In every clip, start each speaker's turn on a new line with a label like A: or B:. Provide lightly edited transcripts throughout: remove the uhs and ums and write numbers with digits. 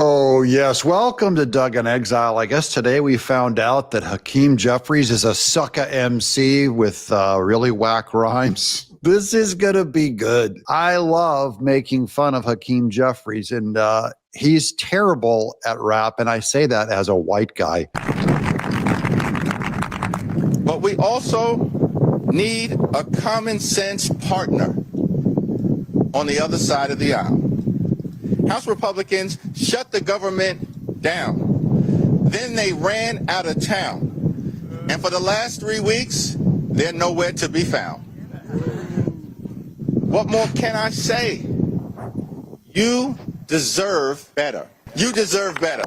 A: Oh, yes. Welcome to Doug in Exile. I guess today we found out that Hakeem Jeffries is a sucker MC with really whack rhymes. This is going to be good. I love making fun of Hakeem Jeffries, and he's terrible at rap, and I say that as a white guy.
B: But we also need a common sense partner on the other side of the aisle. House Republicans shut the government down. Then they ran out of town. And for the last 3 weeks, they're nowhere to be found. What more can I say? You deserve better. You deserve better.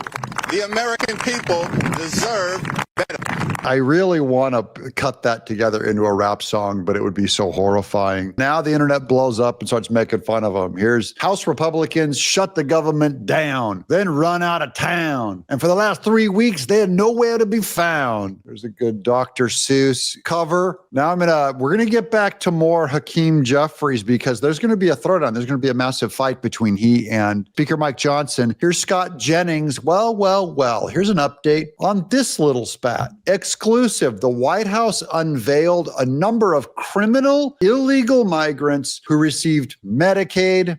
B: The American people deserve better.
A: I really want to cut that together into a rap song, but it would be so horrifying. Now the internet blows up and starts making fun of them. Here's House Republicans shut the government down, then run out of town. And for the last 3 weeks, they had nowhere to be found. There's a good Dr. Seuss cover. Now we're going to get back to more Hakeem Jeffries because there's going to be a throwdown. There's going to be a massive fight between he and Speaker Mike Johnson. Here's Scott Jennings. Well. Here's an update on this little spat. Exclusive. The White House unveiled a number of criminal, illegal migrants who received Medicaid.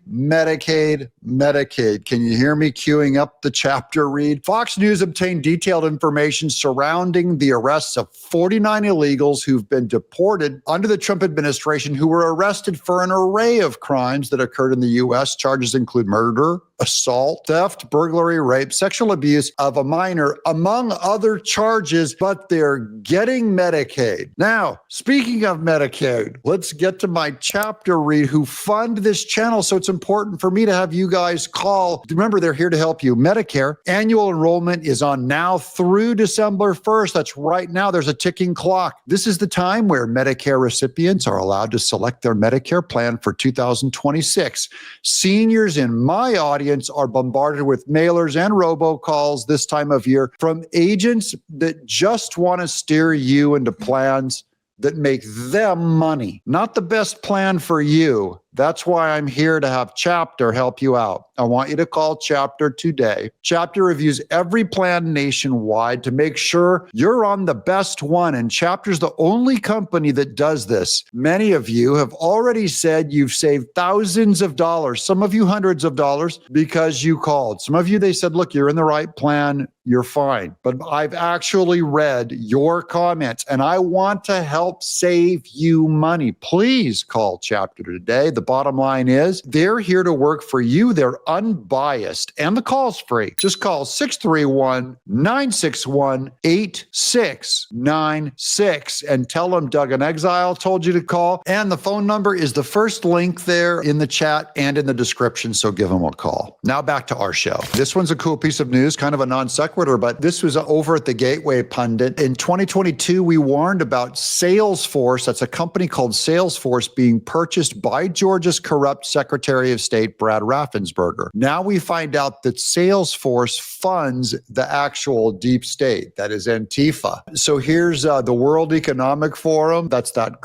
A: Can you hear me queuing up the chapter read? Fox News obtained detailed information surrounding the arrests of 49 illegals who've been deported under the Trump administration who were arrested for an array of crimes that occurred in the U.S. Charges include murder, assault, theft, burglary, rape, sexual abuse of a minor, among other charges, but they're getting Medicaid. Now, speaking of Medicaid, let's get to my chapter read who fund this channel. So it's important for me to have you guys call. Remember, they're here to help you. Medicare annual enrollment is on now through December 1st. That's right now. There's a ticking clock. This is the time where Medicare recipients are allowed to select their Medicare plan for 2026. Seniors in my audience are bombarded with mailers and robocalls this time of year from agents that just want to steer you into plans that make them money. Not the best plan for you. That's why I'm here to have Chapter help you out. I want you to call Chapter today. Chapter reviews every plan nationwide to make sure you're on the best one, and Chapter's the only company that does this. Many of you have already said you've saved thousands of dollars, some of you hundreds of dollars, because you called. Some of you, they said, look, you're in the right plan, you're fine. But I've actually read your comments, and I want to help save you money. Please call Chapter today. The bottom line is they're here to work for you. They're unbiased, and the call's free. Just call 631-961-8696 and tell them Doug in Exile told you to call. And the phone number is the first link there in the chat and in the description, so give them a call. Now back to our show. This one's a cool piece of news, kind of a non sequitur, but this was over at the Gateway Pundit. In 2022, we warned about Salesforce. That's a company called Salesforce being purchased by Georgia's corrupt Secretary of State, Brad Raffensperger. Now we find out that Salesforce funds the actual deep state, that is Antifa. So here's the World Economic Forum. That's that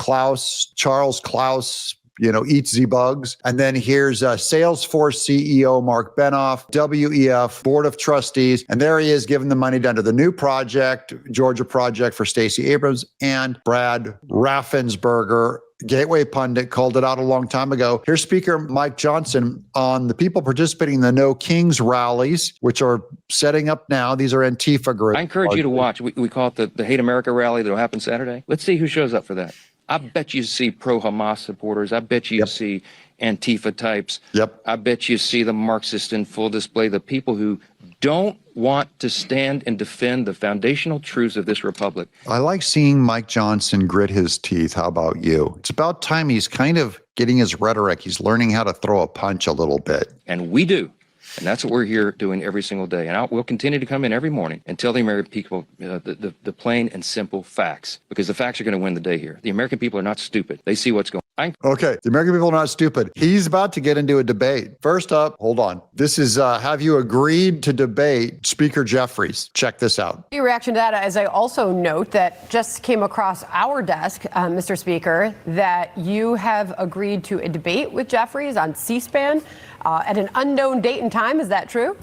A: Charles Klaus, eats the bugs. And then here's Salesforce CEO Mark Benoff, WEF, Board of Trustees. And there he is giving the money down to the new project, Georgia Project for Stacey Abrams and Brad Raffensperger. Gateway Pundit called it out a long time ago. Here's Speaker Mike Johnson on the people participating in the No Kings rallies, which are setting up now. These are Antifa groups.
C: I encourage you to watch. We call it the Hate America rally that will happen Saturday. Let's see who shows up for that. I bet you see pro-Hamas supporters. I bet you see Antifa types. I bet you see the Marxists in full display, the people who don't want to stand and defend the foundational truths of this republic.
A: I like seeing Mike Johnson grit his teeth. How about you? It's about time he's kind of getting his rhetoric. He's learning how to throw a punch a little bit.
C: And we do. And that's what we're here doing every single day. And we'll continue to come in every morning and tell the American people the plain and simple facts, because the facts are going to win the day here. The American people are not stupid. They see what's going on.
A: Okay, the American people are not stupid. He's about to get into a debate. First up, hold on. This is, have you agreed to debate Speaker Jeffries? Check this out.
D: Your reaction to that, as I also note that just came across our desk, Mr. Speaker, that you have agreed to a debate with Jeffries on C-SPAN at an unknown date and time. Is that true?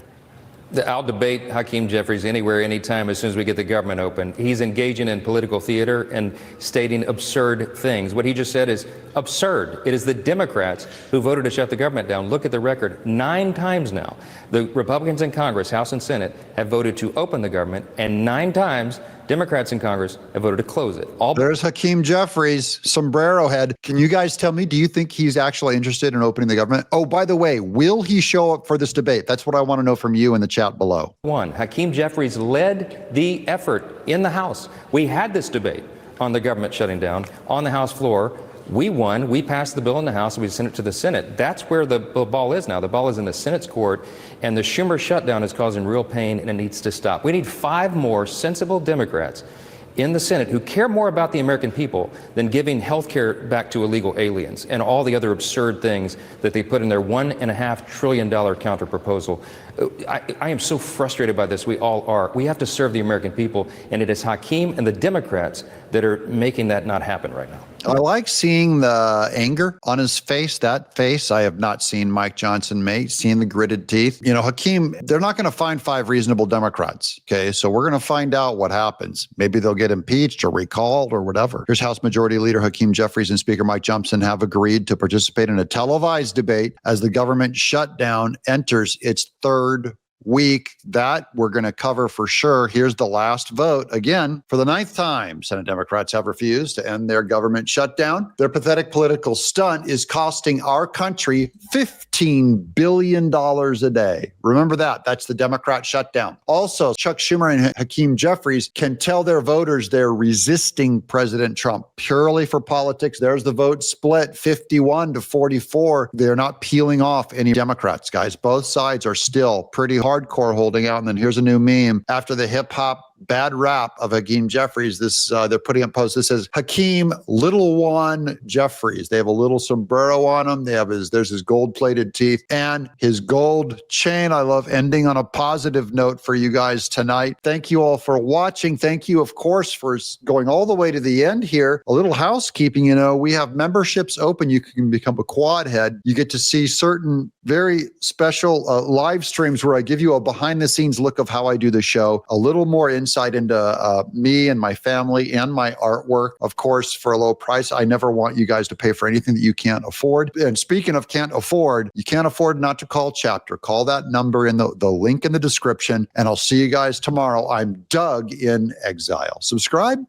C: I'll debate Hakeem Jeffries anywhere, anytime, as soon as we get the government open. He's engaging in political theater and stating absurd things. What he just said is absurd. It is the Democrats who voted to shut the government down. Look at the record. 9 times now, the Republicans in Congress, House and Senate, have voted to open the government, and 9 times Democrats in Congress have voted to close it.
A: There's Hakeem Jeffries, sombrero head. Can you guys tell me, do you think he's actually interested in opening the government? Oh, by the way, will he show up for this debate? That's what I want to know from you in the chat below.
C: Hakeem Jeffries led the effort in the House. We had this debate on the government shutting down on the House floor. We won. We passed the bill in the House and we sent it to the Senate. That's where the ball is now. The ball is in the Senate's court, and the Schumer shutdown is causing real pain, and it needs to stop. We need 5 more sensible Democrats in the Senate who care more about the American people than giving health care back to illegal aliens and all the other absurd things that they put in their $1.5 trillion counter proposal. I am so frustrated by this. We all are. We have to serve the American people, and it is Hakeem and the Democrats that are making that not happen right now.
A: I like seeing the anger on his face, that face I have not seen Mike Johnson make, seeing the gritted teeth. You know, Hakeem, they're not going to find 5 reasonable Democrats, okay? So we're going to find out what happens. Maybe they'll get impeached or recalled or whatever. Here's House Majority Leader Hakeem Jeffries and Speaker Mike Johnson have agreed to participate in a televised debate as the government shutdown enters its 3rd week. That we're going to cover for sure. Here's the last vote. Again, for the 9th time, Senate Democrats have refused to end their government shutdown. Their pathetic political stunt is costing our country $15 billion a day. Remember that. That's the Democrat shutdown. Also, Chuck Schumer and Hakeem Jeffries can tell their voters they're resisting President Trump purely for politics. There's the vote split, 51-44. They're not peeling off any Democrats, guys. Both sides are still pretty hardcore holding out. And then here's a new meme. After the hip hop bad rap of Hakeem Jeffries, this they're putting up posts that says Hakeem Little One Jeffries. They have a little sombrero on him. They have there's his gold-plated teeth and his gold chain. I love ending on a positive note for you guys tonight. Thank you all for watching. Thank you, of course, for going all the way to the end here. A little housekeeping, you know, we have memberships open. You can become a quad head. You get to see certain very special live streams where I give you a behind-the-scenes look of how I do the show, a little more insight into me and my family and my artwork, of course, for a low price. I never want you guys to pay for anything that you can't afford. And speaking of can't afford, you can't afford not to call Chapter. Call that number in the link in the description, and I'll see you guys tomorrow. I'm Doug in Exile. Subscribe.